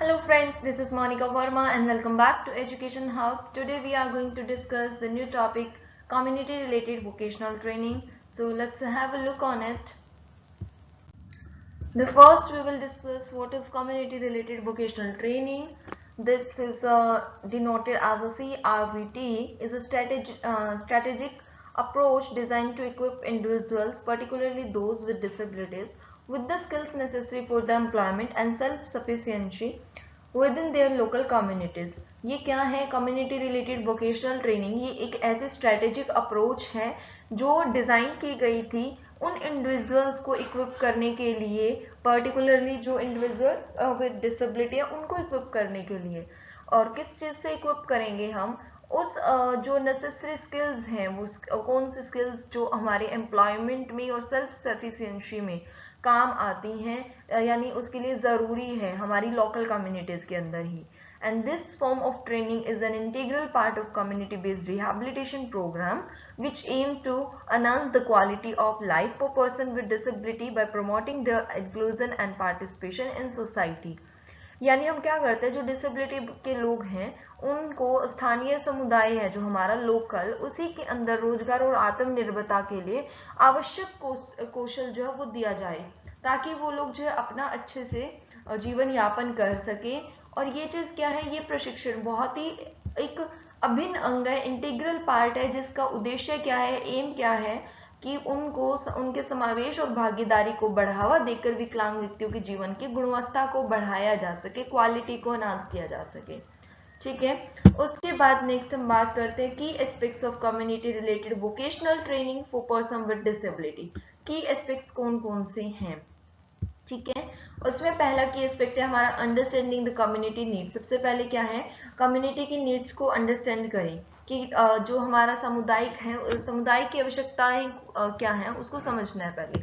Hello friends, this is Monica Verma and welcome back to Education Hub. Today we are going to discuss the new topic community related vocational training. So let's have a look on it. The first we will discuss what is community related vocational training. This is denoted as a CRVT, is a strategic approach designed to equip individuals, particularly those with disabilities, with the skills necessary for the employment and self-sufficiency within their local communities. ये क्या है? Community related vocational training ये एक ऐसे strategic approach है जो design की गई थी उन इंडिविजुअल्स को इक्विप करने के लिए, पर्टिकुलरली जो इंडिविजुअल विद डिसेबिलिटी है उनको इक्विप करने के लिए। और किस चीज़ से इक्विप करेंगे हम? उस जो नेसेसरी स्किल्स हैं वो कौन सी स्किल्स जो हमारे एम्प्लॉयमेंट में और सेल्फ सफिशिएंसी में काम आती हैं, यानी उसके लिए ज़रूरी है हमारी लोकल कम्युनिटीज़ के अंदर ही। And this form of training is an integral part of community-based rehabilitation program which aim to enhance the quality of life for person with disability by promoting their inclusion and participation in society. यानी हम क्या करते हैं, जो disability के लोग हैं उनको स्थानीय समुदाय है जो हमारा लोकल, उसी के अंदर रोजगार और आत्मनिर्भरता के लिए आवश्यक कौशल जो है वो दिया जाए ताकि वो लोग जो है अपना अच्छे से जीवन यापन कर सके। और ये चीज़ क्या है, ये प्रशिक्षण बहुत ही एक अभिन्न अंग है, इंटीग्रल पार्ट है जिसका उद्देश्य क्या है, एम क्या है कि उनको उनके समावेश और भागीदारी को बढ़ावा देकर विकलांग व्यक्तियों के जीवन की गुणवत्ता को बढ़ाया जा सके, क्वालिटी को एनहांस किया जा सके। ठीक है, उसके बाद नेक्स्ट हम बात करते हैं की aspects of community related vocational training for person with disability. की एस्पेक्ट्स कौन कौन से हैं? ठीक है, उसमें पहला की एस्पेक्ट है हमारा अंडरस्टैंडिंग द कम्युनिटी नीड्स। सबसे पहले क्या है, कम्युनिटी की नीड्स को अंडरस्टैंड करें कि जो हमारा सामुदायिक है, समुदाय की आवश्यकताएं क्या है उसको समझना है। पहले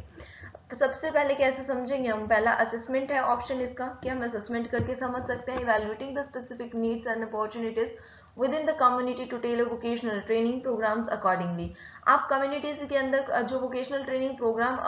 सबसे पहले कैसे समझेंगे हम? पहला असेसमेंट है ऑप्शन इसका कि हम असेसमेंट करके समझ सकते हैं। Evaluating the specific needs and opportunities within the community to tailor vocational training programs accordingly. आप कम्युनिटीज के अंदर जो वोकेशनल ट्रेनिंग प्रोग्राम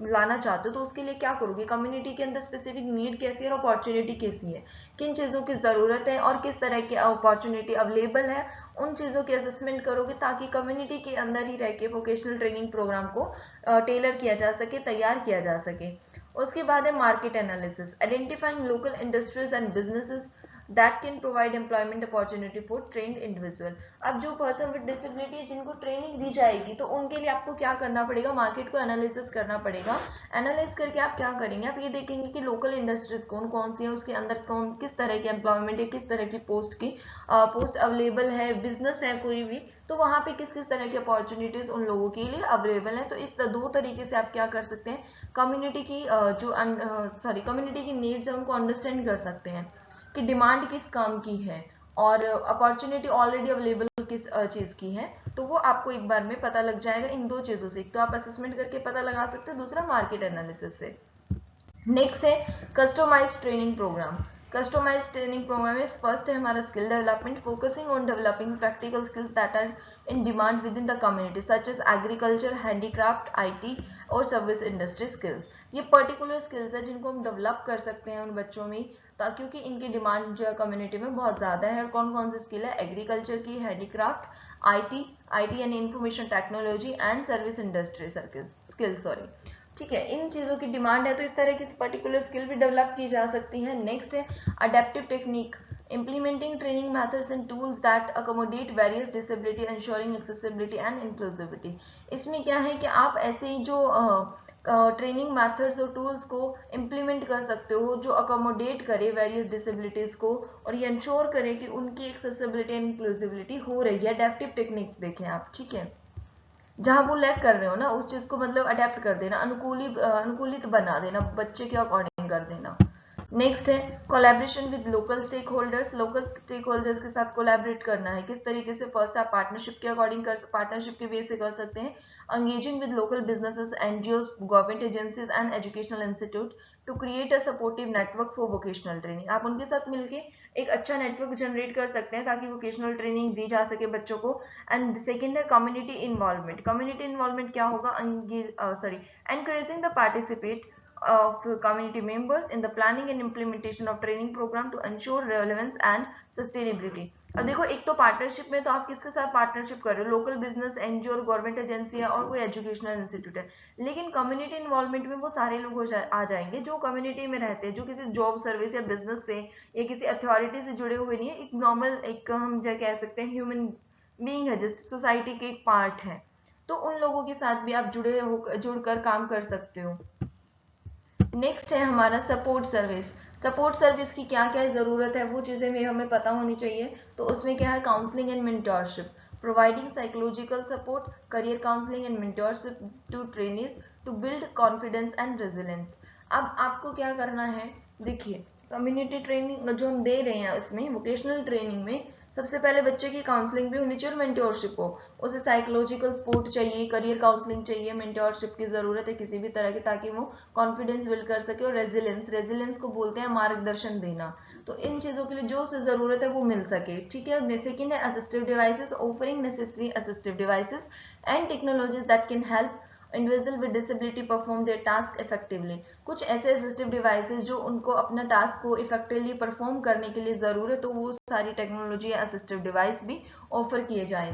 लाना चाहते हो तो उसके लिए क्या करोगे? कम्युनिटी के अंदर स्पेसिफिक नीड कैसी है और अपॉर्चुनिटी कैसी है, किन चीज़ों की ज़रूरत है और किस तरह की अपॉर्चुनिटी अवेलेबल है, उन चीज़ों की असेसमेंट करोगे ताकि कम्युनिटी के अंदर ही रह के वोकेशनल ट्रेनिंग प्रोग्राम को टेलर किया जा सके, तैयार किया जा सके। उसके बाद है market analysis, identifying local industries and businesses that can provide employment opportunity for trained individual। अब जो पर्सन विद डिसेबिलिटी जिनको ट्रेनिंग दी जाएगी तो उनके लिए आपको क्या करना पड़ेगा? मार्केट को एनालिसिस करना पड़ेगा। एनालाइज करके आप क्या करेंगे? आप ये देखेंगे कि लोकल इंडस्ट्रीज कौन कौन सी है, उसके अंदर कौन किस तरह की एम्प्लॉयमेंट है, किस तरह की पोस्ट अवेलेबल है, बिजनेस है कोई भी, तो वहाँ पे किस किस तरह की अपॉर्चुनिटीज उन लोगों के लिए अवेलेबल है। तो इस दो तरीके से आप क्या कर सकते हैं, कम्युनिटी की कम्युनिटी की नीड्स है उनको अंडरस्टैंड कर सकते हैं कि डिमांड किस काम की है और अपॉर्चुनिटी ऑलरेडी अवेलेबल किस चीज़ की है। तो वो आपको एक बार में पता लग जाएगा इन दो चीज़ों से। एक तो आप असेसमेंट करके पता लगा सकते हैं, दूसरा मार्केट एनालिसिस से। नेक्स्ट है customized training program. Customized training program में फर्स्ट है हमारा skill development, focusing on developing practical skills that are in demand within the community such as agriculture, handicraft, IT और सर्विस इंडस्ट्री स्किल्स। ये particular skills है जिनको हम develop कर सकते हैं उन बच्चों में, क्योंकि इनकी डिमांड जो है कम्युनिटी में बहुत ज़्यादा है। और कौन कौन सी स्किल है? एग्रीकल्चर की, हैंडीक्राफ्ट, आईटी यानी information technology and service industry skills, sorry. ठीक है, इन चीज़ों की डिमांड है तो इस तरह की पर्टिकुलर स्किल भी डेवलप की जा सकती है। नेक्स्ट है adaptive technique, implementing training methods and tools that accommodate various disability, ensuring accessibility and inclusivity। इसमें क्या है कि आप ऐसे ही जो ट्रेनिंग मेथड्स और टूल्स को इम्प्लीमेंट कर सकते हो जो अकोमोडेट करे वेरियस डिसेबिलिटीज़ को और ये इंश्योर करे कि उनकी एक्सेसिबिलिटी एंड इंक्लूसिविटी हो रही है। अडेप्टिव टेक्निक देखें आप, ठीक है, जहाँ वो लैक कर रहे हो ना उस चीज़ को मतलब अडेप्ट कर देना, अनुकूलित बना देना, बच्चे के अकॉर्डिंग कर देना। नेक्स्ट है collaboration with local stakeholders. Local stakeholders के साथ कोलैबोरेट करना है। किस तरीके से? फर्स्ट आप पार्टनरशिप के अकॉर्डिंग पार्टनरशिप के वे से कर सकते हैं। Engaging with local businesses, NGO, government agencies and educational institute to create a supportive network for vocational training. आप उनके साथ मिलके एक अच्छा नेटवर्क जनरेट कर सकते हैं ताकि वोकेशनल ट्रेनिंग दी जा सके बच्चों को। एंड सेकेंड है कम्युनिटी इन्वॉल्वमेंट। कम्युनिटी इन्वॉल्वमेंट क्या होगा? Encouraging the participate of community members in the planning and implementation of training program to ensure relevance and sustainability. अब देखो, एक तो पार्टनरशिप में तो आप किसके साथ पार्टनरशिप कर रहे हो, लोकल बिजनेस एनजीओ और गवर्नमेंट एजेंसी है और कोई एजुकेशनल इंस्टीट्यूट है, लेकिन कम्युनिटी इन्वॉल्वमेंट में वो सारे लोग आ जाएंगे जो कम्युनिटी में रहते हैं, जो किसी जॉब सर्विस या बिजनेस से या किसी अथॉरिटी से जुड़े हुए नहीं है, एक नॉर्मल, एक हम जो कह सकते हैं ह्यूमन बीइंग है, जिस सोसाइटी के एक पार्ट है, तो उन लोगों के साथ भी आप जुड़कर काम कर सकते हो। नेक्स्ट है हमारा सपोर्ट सर्विस। सपोर्ट सर्विस की क्या क्या ज़रूरत है, वो चीज़ें भी हमें पता होनी चाहिए। तो उसमें क्या है, counselling and mentorship, providing psychological support, career counselling and mentorship to trainees to build confidence and resilience. अब आपको क्या करना है, देखिए कम्युनिटी ट्रेनिंग जो हम दे रहे हैं उसमें, वोकेशनल ट्रेनिंग में सबसे पहले बच्चे की काउंसलिंग भी होनी चाहिए और मेंटोरशिप हो। उसे साइकोलॉजिकल सपोर्ट चाहिए, करियर काउंसलिंग चाहिए, मेंटोरशिप की जरूरत है किसी भी तरह की, ताकि वो कॉन्फिडेंस बिल्ड कर सके, और रेजिलेंस को बोलते हैं मार्गदर्शन देना। तो इन चीजों के लिए जो उसे जरूरत है वो मिल सके, ठीक है। सेकेंड है assistive devices, offering necessary assistive devices and technologies that can help individual with disability perform there task effectively. कुछ ऐसे असिस्टिव डिवाइसेस जो उनको अपना टास्क को इफेक्टिवली परफॉर्म करने के लिए जरूरत है, तो वो सारी टेक्नोलॉजी या असिस्टिव डिवाइस भी ऑफर किए जाए।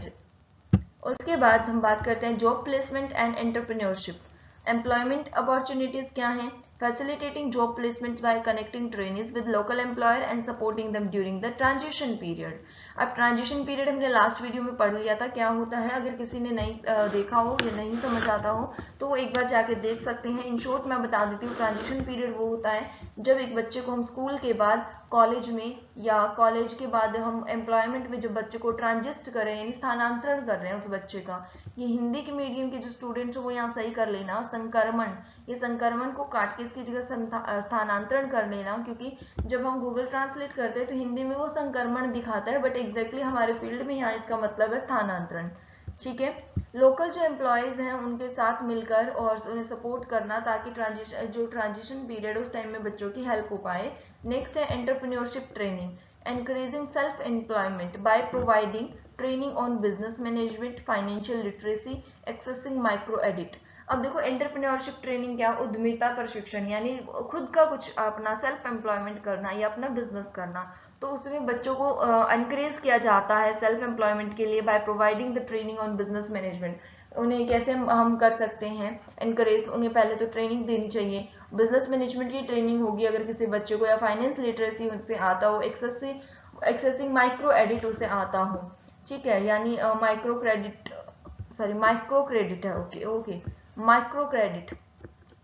उसके बाद हम बात करते हैं job placement and entrepreneurship. Employment opportunities क्या हैं, facilitating job placement bye connecting trainees with local employer and supporting them during the transition period. अब ट्रांजिशन पीरियड हमने लास्ट वीडियो में पढ़ लिया था क्या होता है, अगर किसी ने नहीं देखा हो या नहीं समझ आता हो तो वो एक बार जाके देख सकते हैं। इन शॉर्ट मैं बता देती हूँ, ट्रांजिशन पीरियड वो होता है जब एक बच्चे को हम स्कूल के बाद कॉलेज में, या कॉलेज के बाद हम एम्प्लॉयमेंट में जब बच्चे को ट्रांजिस्ट कर रहे हैं, यानी स्थानांतरण कर रहे हैं उस बच्चे का। ये हिंदी के मीडियम के जो स्टूडेंट्स हो वो यहाँ सही कर लेना, संक्रमण, ये संक्रमण को काट के इसकी जगह स्थानांतरण कर लेना, क्योंकि जब हम गूगल ट्रांसलेट करते हैं तो हिंदी में वो संक्रमण दिखाता है, बट एग्जैक्टली हमारे फील्ड में यहाँ इसका मतलब है स्थानांतरण, ठीक है। लोकल जो एम्प्लॉयज हैं उनके साथ मिलकर और उन्हें सपोर्ट करना, ताकि ट्रांजिशन पीरियड उस टाइम में बच्चों की हेल्प हो पाए। नेक्स्ट है entrepreneurship training, encouraging self-employment by providing training on business management, financial literacy, accessing micro edit। अब देखो एंटरप्रेन्योरशिप ट्रेनिंग क्या, उद्यमिता प्रशिक्षण, यानी खुद का कुछ अपना सेल्फ एम्प्लॉयमेंट करना या अपना बिजनेस करना। तो उसमें बच्चों को एनकरेज किया जाता है सेल्फ एम्प्लॉयमेंट के लिए by providing the training on business management. उन्हें कैसे हम कर सकते हैं एनकरेज, उन्हें पहले तो ट्रेनिंग देनी चाहिए, बिजनेस मैनेजमेंट की ट्रेनिंग होगी अगर किसी बच्चे को, या फाइनेंस लिटरेसी उनसे आता हो, एक्सेसिंग माइक्रो एडिट उसे आता हो, ठीक है, यानी माइक्रो क्रेडिट है, ओके ओके, माइक्रो क्रेडिट।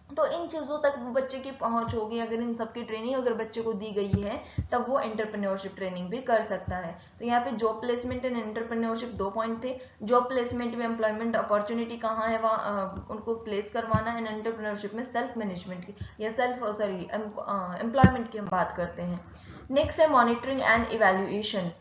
तो इन चीजों तक बच्चे की पहुंच होगी अगर इन सब की ट्रेनिंग अगर बच्चे को दी गई है, तब वो एंटरप्रेन्योरशिप ट्रेनिंग भी कर सकता है। तो यहाँ पे जॉब प्लेसमेंट एंड एंटरप्रेन्योरशिप दो पॉइंट थे। जॉब प्लेसमेंट में एम्प्लॉयमेंट अपॉर्चुनिटी कहाँ है, वहाँ उनको प्लेस करवाना, एंड एंटरप्रेन्योरशिप में सेल्फ मैनेजमेंट की या एम्प्लॉयमेंट की हम बात करते हैं। नेक्स्ट है monitoring and evaluation,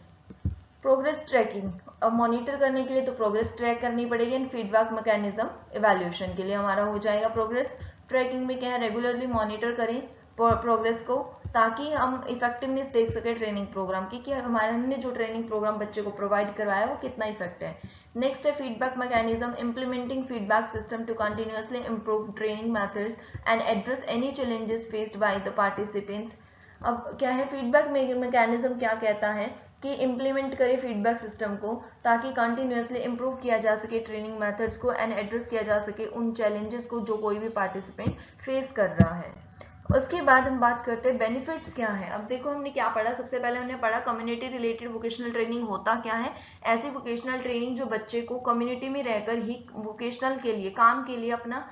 progress tracking. अब मॉनिटर करने के लिए तो प्रोग्रेस ट्रैक करनी पड़ेगी, एंड फीडबैक मैकेनिज्म इवैल्यूएशन के लिए हमारा हो जाएगा। प्रोग्रेस ट्रैकिंग में क्या है, रेगुलरली मॉनिटर करें प्रोग्रेस को, ताकि हम इफेक्टिवनेस देख सके ट्रेनिंग प्रोग्राम की, कि हमारे हमने जो ट्रेनिंग प्रोग्राम बच्चे को प्रोवाइड करवाया वो कितना इफेक्ट है। नेक्स्ट है feedback mechanism, implementing feedback system to continuously improve training methods and address any challenges faced by the participants. अब क्या है फीडबैक मैकेनिज्म, क्या कहता है कि इम्प्लीमेंट करे फीडबैक सिस्टम को, ताकि कंटिन्यूअसली इम्प्रूव किया जा सके ट्रेनिंग मेथड्स को, एंड एड्रेस किया जा सके उन चैलेंजेस को जो कोई भी पार्टिसिपेंट फेस कर रहा है। उसके बाद हम बात करते हैं बेनिफिट्स क्या है। अब देखो हमने क्या पढ़ा, सबसे पहले हमने पढ़ा कम्युनिटी रिलेटेड वोकेशनल ट्रेनिंग होता क्या है, ऐसी वोकेशनल ट्रेनिंग जो बच्चे को कम्युनिटी में रहकर ही वोकेशनल के लिए, काम के लिए अपना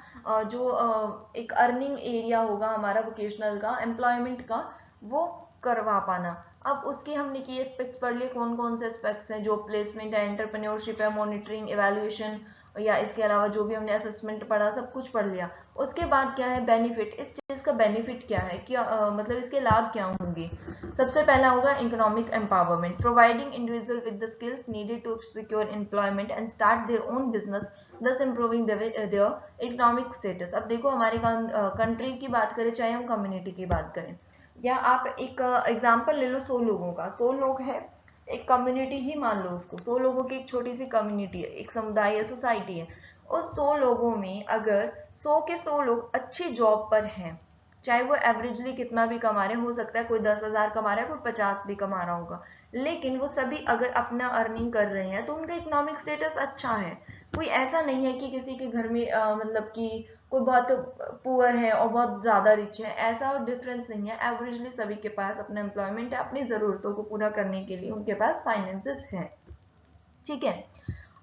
एक अर्निंग एरिया होगा हमारा वोकेशनल का, एम्प्लॉयमेंट का, वो करवा पाना। अब उसके हमने की एस्पेक्ट्स पढ़ लिए, कौन कौन से एस्पेक्ट्स हैं, जॉब प्लेसमेंट है, एंटरप्रेन्योरशिप है, मॉनिटरिंग, इवैल्यूएशन, या इसके अलावा जो भी हमने असेसमेंट पढ़ा सब कुछ पढ़ लिया। उसके बाद क्या है बेनिफिट, इस चीज का बेनिफिट क्या है, क्या मतलब इसके लाभ क्या होंगे। सबसे पहला होगा economic empowerment, providing individual with the skills needed to secure employment and start their own business, thus improving their economic status. अब देखो हमारे कंट्री की बात करें चाहे हम कम्युनिटी की बात करें, या आप एक एग्जांपल ले लो 100 लोगों का, 100 लोग हैं, एक कम्युनिटी ही मान लो उसको, 100 लोगों की एक छोटी सी कम्युनिटी है, एक समुदाय है, सोसाइटी है। उस 100 लोगों में अगर 100 के 100 लोग अच्छी जॉब पर हैं, चाहे वो एवरेजली कितना भी कमा रहे, हो सकता है कोई 10,000 कमा रहा है, कोई 50 भी कमा रहा होगा, लेकिन वो सभी अगर अपना अर्निंग कर रहे हैं तो उनका इकोनॉमिक स्टेटस अच्छा है। कोई ऐसा नहीं है कि किसी के घर में मतलब कि कोई बहुत पुअर है और बहुत ज्यादा रिच है, ऐसा डिफरेंस नहीं है। एवरेजली सभी के पास अपना एम्प्लॉयमेंट है, अपनी जरूरतों को पूरा करने के लिए उनके पास फाइनेंसेस है। ठीक है,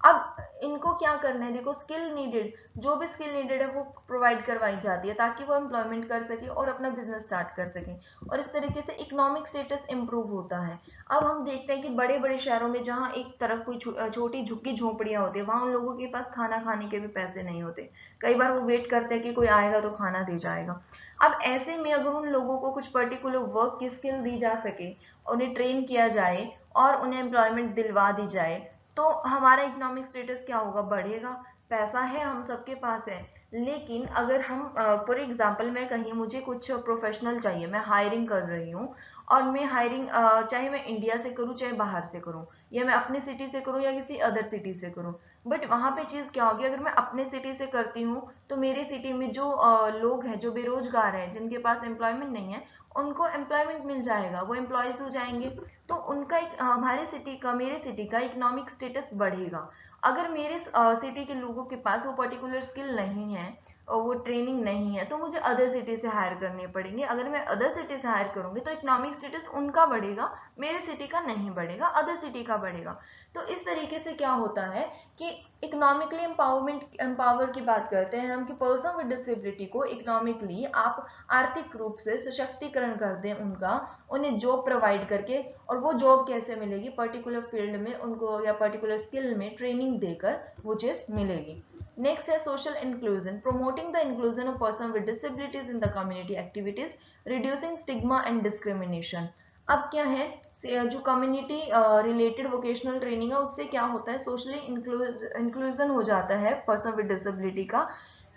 अब इनको क्या करना है, देखो स्किल नीडेड, जो भी स्किल नीडेड है वो प्रोवाइड करवाई जाती है ताकि वो एम्प्लॉयमेंट कर सके और अपना बिजनेस स्टार्ट कर सके, और इस तरीके से इकोनॉमिक स्टेटस इंप्रूव होता है। अब हम देखते हैं कि बड़े बड़े शहरों में जहाँ एक तरफ कोई छोटी झुग्गी झोपड़ियां होती है, वहां उन लोगों के पास खाना खाने के भी पैसे नहीं होते। कई बार वो वेट करते हैं कि कोई आएगा तो खाना दे जाएगा। अब ऐसे में अगर उन लोगों को कुछ पर्टिकुलर वर्क की स्किल दी जा सके, उन्हें ट्रेन किया जाए और उन्हें एम्प्लॉयमेंट दिलवा दी जाए, तो हमारा इकोनॉमिक स्टेटस क्या होगा, बढ़ेगा। पैसा है, हम सबके पास है। लेकिन अगर हम फॉर एग्जांपल मैं कहीं मुझे कुछ प्रोफेशनल चाहिए, मैं हायरिंग कर रही हूँ, और मैं हायरिंग चाहे मैं इंडिया से करूँ चाहे बाहर से करूँ, या मैं अपनी सिटी से करूँ या किसी अदर सिटी से करूँ, बट वहां पे चीज क्या होगी, अगर मैं अपने सिटी से करती हूँ तो मेरी सिटी में जो लोग हैं, जो बेरोजगार हैं, जिनके पास एम्प्लॉयमेंट नहीं है, उनको एम्प्लॉयमेंट मिल जाएगा, वो एम्प्लॉयज हो जाएंगे। तो उनका हमारे सिटी का, मेरे सिटी का इकोनॉमिक स्टेटस बढ़ेगा। अगर मेरे सिटी के लोगों के पास वो पर्टिकुलर स्किल नहीं है और वो ट्रेनिंग नहीं है, तो मुझे अदर सिटी से हायर करने पड़ेंगे। अगर मैं अदर सिटी से हायर करूंगी तो इकोनॉमिक स्टेटस उनका बढ़ेगा, मेरे सिटी का नहीं बढ़ेगा, अदर सिटी का बढ़ेगा। तो इस तरीके से क्या होता है कि इकोनॉमिकली एम्पावर की बात करते हैं हम, कि पर्सन विद डिसेबिलिटी को इकोनॉमिकली आप आर्थिक रूप से सशक्तिकरण कर दें उनका, उन्हें जॉब प्रोवाइड करके। और वो जॉब कैसे मिलेगी, पर्टिकुलर फील्ड में उनको या पर्टिकुलर स्किल में ट्रेनिंग देकर वो चीज मिलेगी। नेक्स्ट है social inclusion, promoting the inclusion of person with disabilities in the community activities, reducing stigma and discrimination. अब क्या है, जो कम्युनिटी रिलेटेड वोकेशनल ट्रेनिंग है, उससे क्या होता है, सोशली इंक्लूजन हो जाता है पर्सन विद डिसेबिलिटी का।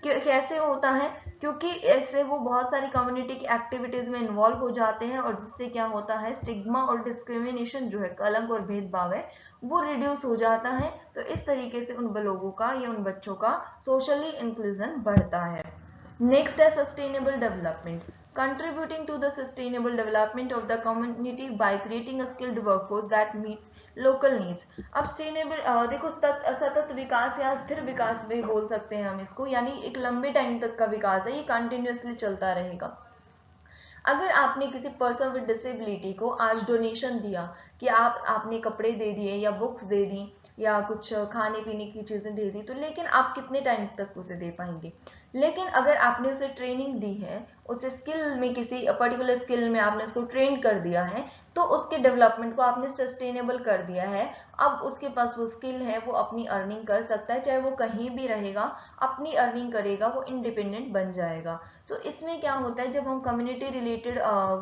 कैसे होता है, क्योंकि ऐसे वो बहुत सारी कम्युनिटी की एक्टिविटीज में इन्वॉल्व हो जाते हैं, और जिससे क्या होता है, स्टिग्मा और डिस्क्रिमिनेशन जो है, कलंक और भेदभाव है, वो रिड्यूस हो जाता है। तो इस तरीके से उन लोगों का या उन बच्चों का सोशली इंक्लूजन बढ़ता है। नेक्स्ट है sustainable development, contributing to the sustainable development of the community by creating a skilled workforce that meets local needs। अब सस्टेनेबल देखो, सतत विकास या स्थिर विकास भी बोल सकते हैं हम इसको, यानी एक लंबे टाइम तक का विकास है, ये कंटिन्यूअसली चलता रहेगा। अगर आपने किसी पर्सन विद डिसेबिलिटी को आज डोनेशन दिया, कि आपने कपड़े दे दिए या बुक्स दे दी या कुछ खाने पीने की चीजें दे दी, तो लेकिन आप कितने टाइम तक उसे दे पाएंगे। लेकिन अगर आपने उसे ट्रेनिंग दी है, उसे स्किल में, किसी पर्टिकुलर स्किल में आपने उसको ट्रेन कर दिया है, तो उसके डेवलपमेंट को आपने सस्टेनेबल कर दिया है। अब उसके पास वो स्किल है, वो अपनी अर्निंग कर सकता है, चाहे वो कहीं भी रहेगा, अपनी अर्निंग करेगा, वो इंडिपेंडेंट बन जाएगा। तो इसमें क्या होता है, जब हम कम्युनिटी रिलेटेड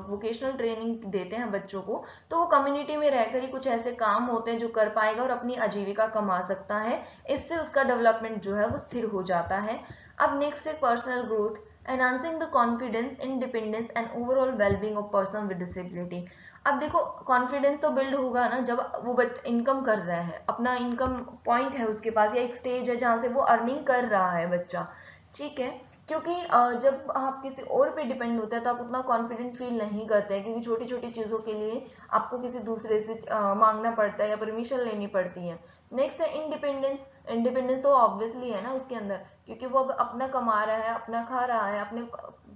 वोकेशनल ट्रेनिंग देते हैं बच्चों को, तो वो कम्युनिटी में रहकर ही कुछ ऐसे काम होते हैं जो कर पाएगा और अपनी आजीविका कमा सकता है। इससे उसका डेवलपमेंट जो है वो स्थिर हो जाता है। अब नेक्स्ट है personal growth, enhancing the confidence, independence and overall wellbeing of person with disability. अब देखो, कॉन्फिडेंस तो बिल्ड होगा ना जब वो इनकम कर रहा है, अपना इनकम पॉइंट है उसके पास, या एक स्टेज है जहां से वो अर्निंग कर रहा है बच्चा। ठीक है, क्योंकि जब आप किसी और पे डिपेंड होते हैं तो आप उतना कॉन्फिडेंट फील नहीं करते हैं, क्योंकि छोटी छोटी चीज़ों के लिए आपको किसी दूसरे से मांगना पड़ता है या परमिशन लेनी पड़ती है। नेक्स्ट है इंडिपेंडेंस, इंडिपेंडेंस तो ऑब्वियसली है ना उसके अंदर, क्योंकि वो अब अपना कमा रहा है, अपना खा रहा है, अपने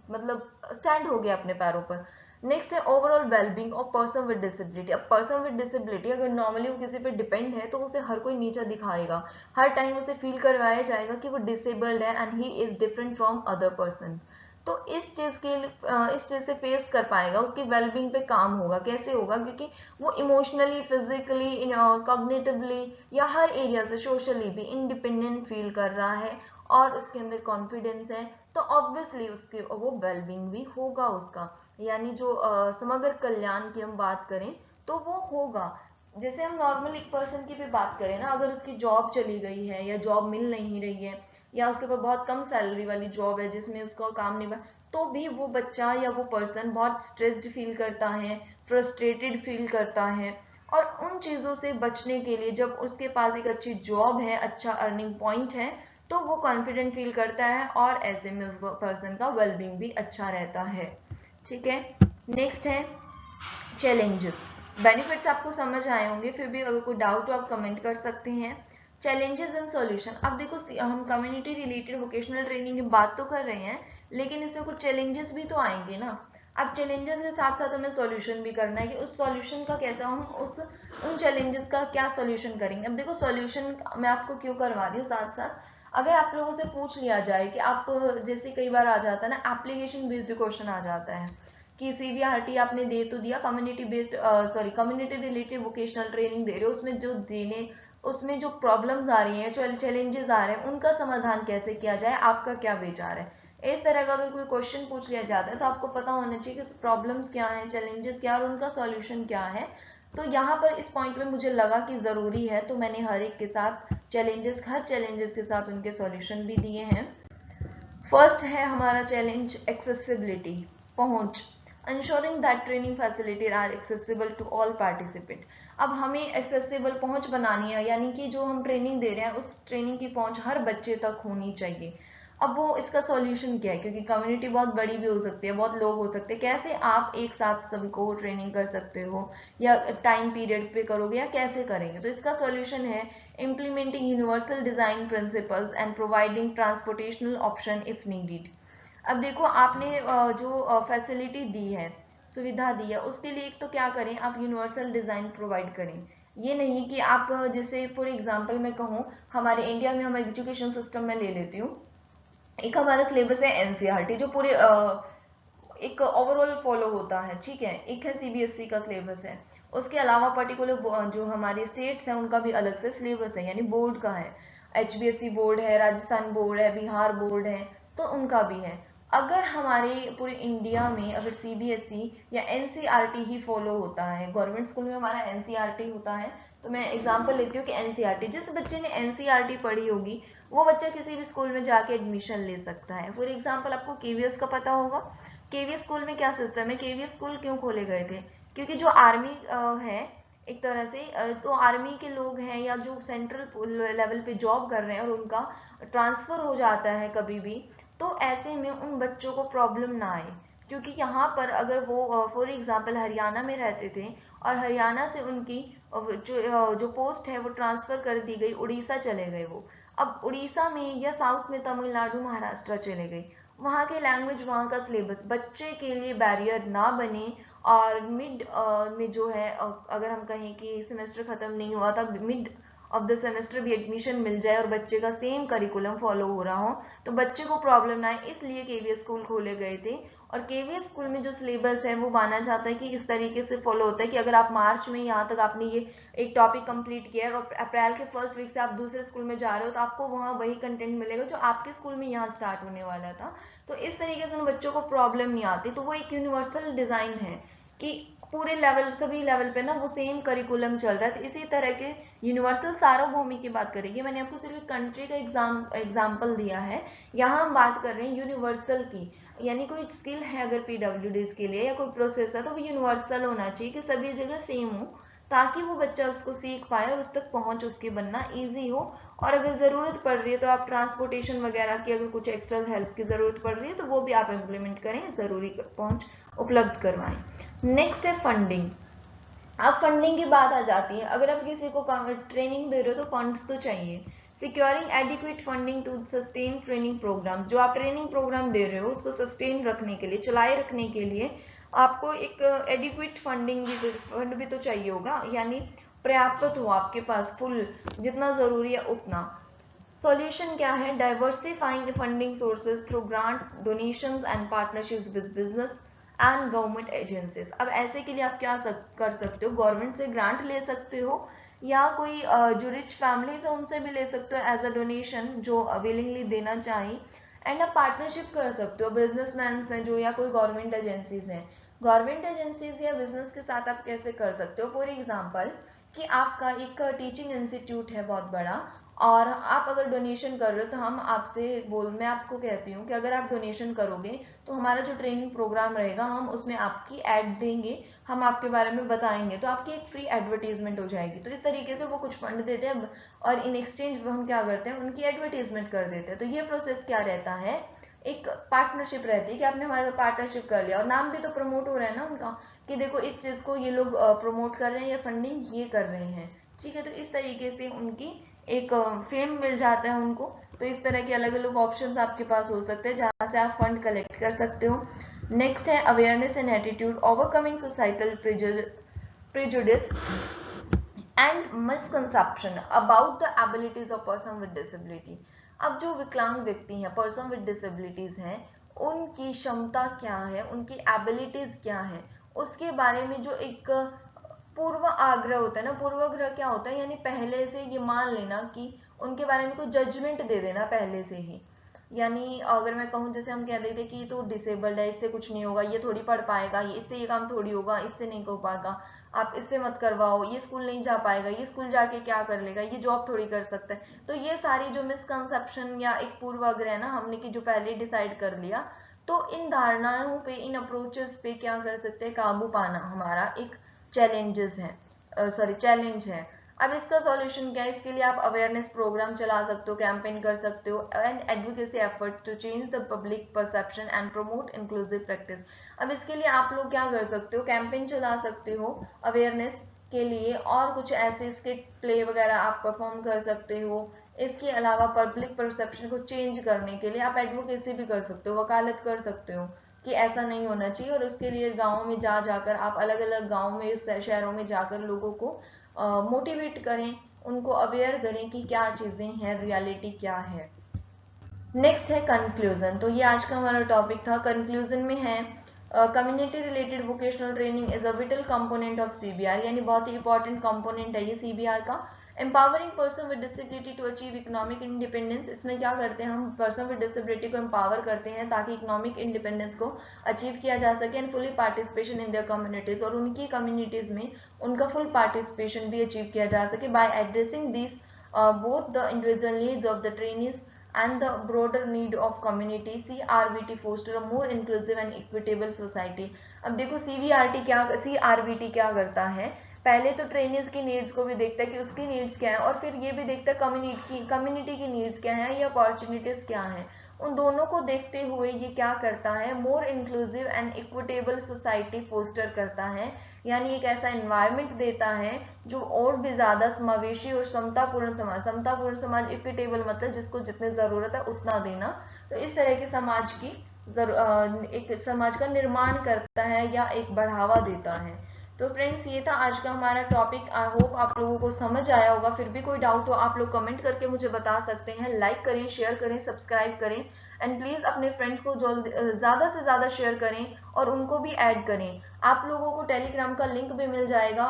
मतलब स्टैंड हो गया अपने पैरों पर। नेक्स्ट है overall wellbeing of person with disability. अब पर्सन विद डिसेबिलिटी अगर नॉर्मली वो किसी पे डिपेंड है तो उसे हर कोई नीचा दिखाएगा, हर टाइम उसे फील करवाया जाएगा कि वो डिसेबल्ड है and he is different from other person. तो इस चीज से फेस कर पाएगा, उसकी वेलबींग पे काम होगा। कैसे होगा, क्योंकि वो इमोशनली, फिजिकली, कॉग्निटिवली या हर एरिया से सोशली भी इंडिपेंडेंट फील कर रहा है और उसके अंदर कॉन्फिडेंस है, तो ऑब्वियसली उसके वो वेलबींग भी होगा उसका, यानी जो समग्र कल्याण की हम बात करें तो वो होगा। जैसे हम नॉर्मल एक पर्सन की भी बात करें ना, अगर उसकी जॉब चली गई है या जॉब मिल नहीं रही है, या उसके पास बहुत कम सैलरी वाली जॉब है जिसमें उसका काम नहीं, तो भी वो बच्चा या वो पर्सन बहुत स्ट्रेस्ड फील करता है, फ्रस्ट्रेटेड फील करता है। और उन चीजों से बचने के लिए जब उसके पास एक अच्छी जॉब है, अच्छा अर्निंग पॉइंट है, तो वो कॉन्फिडेंट फील करता है और ऐसे में उस पर्सन का वेलबींग भी अच्छा रहता है। ठीक है, नेक्स्ट है चैलेंजेस। बेनिफिट्स आपको समझ आए होंगे, फिर भी अगर कोई डाउट हो आप कमेंट कर सकते हैं। चैलेंजेस एंड सॉल्यूशन, अब देखो हम कम्युनिटी रिलेटेड वोकेशनल ट्रेनिंग की बात तो कर रहे हैं, लेकिन इसमें कुछ चैलेंजेस भी तो आएंगे ना। अब चैलेंजेस के साथ साथ हमें सॉल्यूशन भी करना है कि उस सॉल्यूशन का कैसा हम उन चैलेंजेस का क्या सॉल्यूशन करेंगे। अब देखो सॉल्यूशन मैं आपको क्यों करवा रही हूँ साथ साथ, अगर आप लोगों से पूछ लिया जाए कि आप, जैसे कई बार आ जाता है ना एप्लीकेशन बेस्ड क्वेश्चन आ जाता है कि सीवीआरटी आपने दे तो दिया, community based community related vocational training दे रहे हो, उसमें जो देने उसमें जो प्रॉब्लम्स आ रही हैं, चैलेंजेस आ रहे हैं, उनका समाधान कैसे किया जाए, आपका क्या विचार है। इस तरह का अगर कोई क्वेश्चन पूछ लिया जाता है तो आपको पता होना चाहिए कि प्रॉब्लम्स क्या हैं, चैलेंजेस क्या और उनका सॉल्यूशन क्या है। तो यहाँ पर इस पॉइंट पे मुझे लगा कि ज़रूरी है, तो मैंने हर एक के साथ हर चैलेंजेस के साथ उनके सॉल्यूशन भी दिए हैं। फर्स्ट है हमारा चैलेंज एक्सेसिबिलिटी, पहुंच, ensuring that training facilities are accessible to all participant। अब हमें एक्सेसिबल पहुंच बनानी है, यानी कि जो हम ट्रेनिंग दे रहे हैं उस ट्रेनिंग की पहुंच हर बच्चे तक होनी चाहिए। अब वो इसका सॉल्यूशन क्या है, क्योंकि कम्युनिटी बहुत बड़ी भी हो सकती है, बहुत लोग हो सकते हैं, कैसे आप एक साथ सभी को ट्रेनिंग कर सकते हो, या टाइम पीरियड पे करोगे या कैसे करेंगे। तो इसका सॉल्यूशन है implementing universal design principles and providing transportational option if needed। अब देखो आपने जो फैसिलिटी दी है, सुविधा दी है, उसके लिए एक तो क्या करें, आप यूनिवर्सल डिजाइन प्रोवाइड करें। ये नहीं कि आप जैसे फॉर एग्जांपल मैं कहूँ, हमारे इंडिया में हम एजुकेशन सिस्टम में ले लेती हूँ, एक हमारा सिलेबस है एनसीईआरटी जो पूरे एक ओवरऑल फॉलो होता है, ठीक है, एक है सीबीएसई का सिलेबस है, उसके अलावा पर्टिकुलर जो हमारी स्टेट्स हैं उनका भी अलग से सिलेबस है, यानी बोर्ड का है, एचबीएसई बोर्ड है, राजस्थान बोर्ड है, बिहार बोर्ड है, तो उनका भी है। अगर हमारे पूरे इंडिया में अगर सीबीएसई या एनसीईआरटी ही फॉलो होता है, गवर्नमेंट स्कूल में हमारा एनसीईआरटी होता है, तो मैं एग्जांपल लेती हूँ कि एनसीईआरटी, जिस बच्चे ने एनसीईआरटी पढ़ी होगी वो बच्चा किसी भी स्कूल में जाके एडमिशन ले सकता है। फॉर एग्जांपल आपको केवीएस का पता होगा, केवीएस स्कूल में क्या सिस्टम है, केवीएस स्कूल क्यों खोले गए थे, क्योंकि जो आर्मी है एक तरह से, तो आर्मी के लोग हैं या जो सेंट्रल लेवल पे जॉब कर रहे हैं और उनका ट्रांसफर हो जाता है कभी भी, तो ऐसे में उन बच्चों को प्रॉब्लम ना आए। क्योंकि यहाँ पर अगर वो फॉर एग्जांपल हरियाणा में रहते थे और हरियाणा से उनकी जो पोस्ट है वो ट्रांसफर कर दी गई, उड़ीसा चले गए वो, अब उड़ीसा में या साउथ में तमिलनाडु महाराष्ट्र चले गए, वहाँ के लैंग्वेज वहाँ का सिलेबस बच्चे के लिए बैरियर ना बने, और मिड में जो है अगर हम कहें कि सेमेस्टर खत्म नहीं हुआ था, मिड ऑफ द सेमेस्टर भी एडमिशन मिल जाए और बच्चे का सेम करिकुलम फॉलो हो रहा हो, तो बच्चे को प्रॉब्लम ना आए, इसलिए केवीएस स्कूल खोले गए थे। और केवीएस स्कूल में जो सिलेबस है वो माना जाता है कि इस तरीके से फॉलो होता है कि अगर आप मार्च में यहाँ तक आपने ये एक टॉपिक कंप्लीट किया है और अप्रैल के फर्स्ट वीक से आप दूसरे स्कूल में जा रहे हो, तो आपको वहाँ वही कंटेंट मिलेगा जो आपके स्कूल में यहाँ स्टार्ट होने वाला था। तो इस तरीके से उन बच्चों को प्रॉब्लम नहीं आती। तो वो एक यूनिवर्सल डिजाइन है कि पूरे लेवल, सभी लेवल पे ना वो सेम करिकुलम चल रहा है। तो इसी तरह के यूनिवर्सल सार्वभौमिक की बात करेंगे, मैंने आपको सिर्फ एक कंट्री का एग्जाम्पल दिया है, यहाँ हम बात कर रहे हैं यूनिवर्सल की, यानी कोई स्किल है अगर पीडब्ल्यूडीज के लिए या कोई प्रोसेस है तो वो यूनिवर्सल होना चाहिए कि सभी जगह सेम हो, ताकि वो बच्चा उसको सीख पाए और उस तक पहुंच उसकी बनना ईजी हो। और अगर ज़रूरत पड़ रही है तो आप ट्रांसपोर्टेशन वगैरह की अगर कुछ एक्स्ट्रा हेल्प की ज़रूरत पड़ रही है तो वो भी आप इम्प्लीमेंट करें, ज़रूरी पहुंच उपलब्ध करवाएं। नेक्स्ट है फंडिंग। अब फंडिंग की बात आ जाती है, अगर आप किसी को ट्रेनिंग दे रहे हो तो फंड्स तो चाहिए। Securing adequate funding to sustain training program, जो आप ट्रेनिंग प्रोग्राम दे रहे हो उसको सस्टेन रखने के लिए, चलाए रखने के लिए आपको एक एडिक्वेट फंड भी तो चाहिए होगा, यानी पर्याप्त हो आपके पास, फुल जितना जरूरी है उतना। सॉल्यूशन क्या है, diversifying funding sources through grant, donations and partnerships with business and government agencies. अब ऐसे के लिए आप क्या कर सकते हो, गवर्नमेंट से ग्रांट ले सकते हो या कोई जो रिच फैमिलीज है उनसे भी ले सकते हो एज अ डोनेशन, जो विलिंगली देना चाहे। एंड आप पार्टनरशिप कर सकते हो बिजनेसमैन से जो, या कोई गवर्नमेंट एजेंसीज हैं, गवर्नमेंट एजेंसीज या बिजनेस के साथ आप कैसे कर सकते हो। फॉर एग्जाम्पल कि आपका एक टीचिंग इंस्टीट्यूट है बहुत बड़ा और आप अगर डोनेशन कर रहे हो तो हम आपसे मैं आपको कहती हूँ कि अगर आप डोनेशन करोगे तो हमारा जो ट्रेनिंग प्रोग्राम रहेगा हम उसमें आपकी ऐड देंगे, हम आपके बारे में बताएंगे, तो आपकी एक फ्री एडवर्टीजमेंट हो जाएगी। तो इस तरीके से वो कुछ फंड देते हैं और इन एक्सचेंज हम क्या करते हैं, उनकी एडवर्टीजमेंट कर देते हैं। तो ये प्रोसेस क्या रहता है, एक पार्टनरशिप रहती है कि आपने हमारे साथ पार्टनरशिप कर लिया और नाम भी तो प्रमोट हो रहा है ना उनका, कि देखो इस चीज को ये लोग प्रमोट कर रहे हैं या फंडिंग ये कर रहे हैं। ठीक है, तो इस तरीके से उनकी एक फेम मिल जाता है उनको। तो इस तरह के अलग अलग ऑप्शंस आपके पास हो सकते हैं जहां से आप फंड कलेक्ट कर सकते हो। नेक्स्ट है awareness and attitude, overcoming societal prejudice and misconception about the abilities of person with disability. अब जो विकलांग व्यक्ति हैं, पर्सन विद डिसेबिलिटीज हैं, उनकी क्षमता क्या है, उनकी एबिलिटीज क्या है, उसके बारे में जो एक पूर्व आग्रह होता है ना, पूर्वाग्रह क्या होता है, यानी पहले से ये मान लेना कि उनके बारे में कोई जजमेंट दे देना पहले से ही। यानी अगर मैं कहूँ, जैसे हम कह देते कि ये तो डिसेबल्ड है, इससे कुछ नहीं होगा, ये थोड़ी पढ़ पाएगा, ये इससे ये काम थोड़ी होगा, इससे नहीं हो पाएगा, आप इससे मत करवाओ, ये स्कूल नहीं जा पाएगा, ये स्कूल जाके क्या कर लेगा, ये जॉब थोड़ी कर सकता है। तो ये सारी जो मिसकंसेप्शन या एक पूर्वाग्रह ना हमने कि जो पहले डिसाइड कर लिया, तो इन धारणाओं पे, इन अप्रोचेस पे क्या कर सकते हैं, काबू पाना हमारा एक चैलेंजेस है, चैलेंज है। अब इसका सॉल्यूशन क्या है, इसके लिए आप अवेयरनेस प्रोग्राम चला सकते हो, कैंपेन कर सकते हो and advocacy effort to change the public perception and promote inclusive practice. अब इसके लिए आप लोग क्या कर सकते हो, कैंपेन चला सकते हो अवेयरनेस के लिए, और कुछ ऐसे स्किट प्ले वगैरह आप परफॉर्म कर सकते हो। इसके अलावा पब्लिक परसेप्शन को चेंज करने के लिए आप एडवोकेसी भी कर सकते हो, वकालत कर सकते हो कि ऐसा नहीं होना चाहिए। और उसके लिए गाँव में जाकर आप अलग अलग गाँव में, शहरों में जाकर लोगों को मोटिवेट करें, उनको अवेयर करें कि क्या चीजें हैं, रियलिटी क्या है। नेक्स्ट है कंक्लूजन। तो ये आज का हमारा टॉपिक था। कंक्लूजन में है community related vocational training is a vital component of CBR, यानी बहुत ही इंपॉर्टेंट कंपोनेंट है ये सीबीआर का। Empowering person with disability to achieve economic independence, इसमें क्या करते हैं, हम पर्सन विद डिसेबिलिटी को एम्पावर करते हैं ताकि इकोनॉमिक इंडिपेंडेंस को अचीव किया जा सके, and fully participation in their communities, और उनकी कम्युनिटीज में उनका फुल पार्टिसिपेशन भी अचीव किया जा सके by addressing this both the individual needs of the trainees and the broader need of community. CRVT foster a more inclusive and equitable society. अब देखो CRVT क्या करता है, पहले तो ट्रेनिज की नीड्स को भी देखता है कि उसकी नीड्स क्या है, और फिर ये भी देखता है कम्युनिटी की नीड्स क्या है या अपॉर्चुनिटीज क्या है। उन दोनों को देखते हुए ये क्या करता है, more inclusive and equitable society foster करता है, यानी एक ऐसा एनवायरनमेंट देता है जो और भी ज्यादा समावेशी और समतापूर्ण समाज, इक्विटेबल मतलब जिसको जितनी जरूरत है उतना देना। तो इस तरह के समाज की एक समाज का निर्माण करता है या एक बढ़ावा देता है। तो फ्रेंड्स, ये था आज का हमारा टॉपिक। आई होप आप लोगों को समझ आया होगा। फिर भी कोई डाउट हो आप लोग कमेंट करके मुझे बता सकते हैं। लाइक करें, शेयर करें, सब्सक्राइब करें, एंड प्लीज अपने फ्रेंड्स को ज्यादा से ज्यादा शेयर करें और उनको भी ऐड करें। आप लोगों को टेलीग्राम का लिंक भी मिल जाएगा,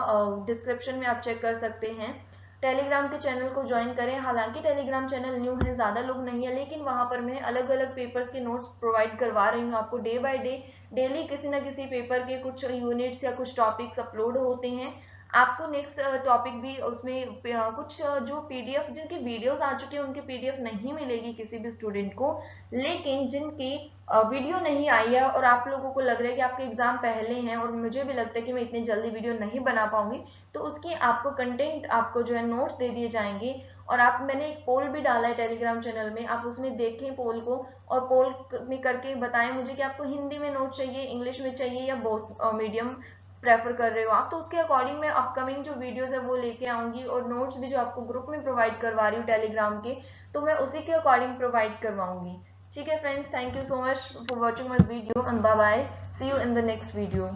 डिस्क्रिप्शन में आप चेक कर सकते हैं। टेलीग्राम के चैनल को ज्वाइन करें। हालांकि टेलीग्राम चैनल न्यू है, ज्यादा लोग नहीं है, लेकिन वहां पर मैं अलग अलग पेपर्स के नोट्स प्रोवाइड करवा रही हूँ आपको डे बाय डे। डेली किसी न किसी पेपर के कुछ यूनिट्स या कुछ टॉपिक्स अपलोड होते हैं। आपको नेक्स्ट टॉपिक भी उसमें कुछ जो पीडीएफ, जिनकी वीडियोस आ चुकी है उनकी पीडीएफ नहीं मिलेगी किसी भी स्टूडेंट को, लेकिन जिनकी वीडियो नहीं आई है और आप लोगों को लग रहा है कि आपके एग्जाम पहले हैं और मुझे भी लगता है कि मैं इतनी जल्दी वीडियो नहीं बना पाऊंगी, तो उसकी आपको कंटेंट, आपको जो है नोट्स दे दिए जाएंगे। और मैंने एक पोल भी डाला है टेलीग्राम चैनल में, आप उसमें देखें पोल को, और पोल में करके बताएं मुझे कि आपको हिंदी में नोट चाहिए, इंग्लिश में चाहिए, या बोथ मीडियम प्रेफर कर रहे हो आप। तो उसके अकॉर्डिंग मैं अपकमिंग जो वीडियोस है वो लेके आऊंगी, और नोट्स भी जो आपको ग्रुप में प्रोवाइड करवा रही हूँ टेलीग्राम के, तो मैं उसी के अकॉर्डिंग प्रोवाइड करवाऊंगी। ठीक है friends, thank you so much for watching my video, and bye bye, see you in the next video.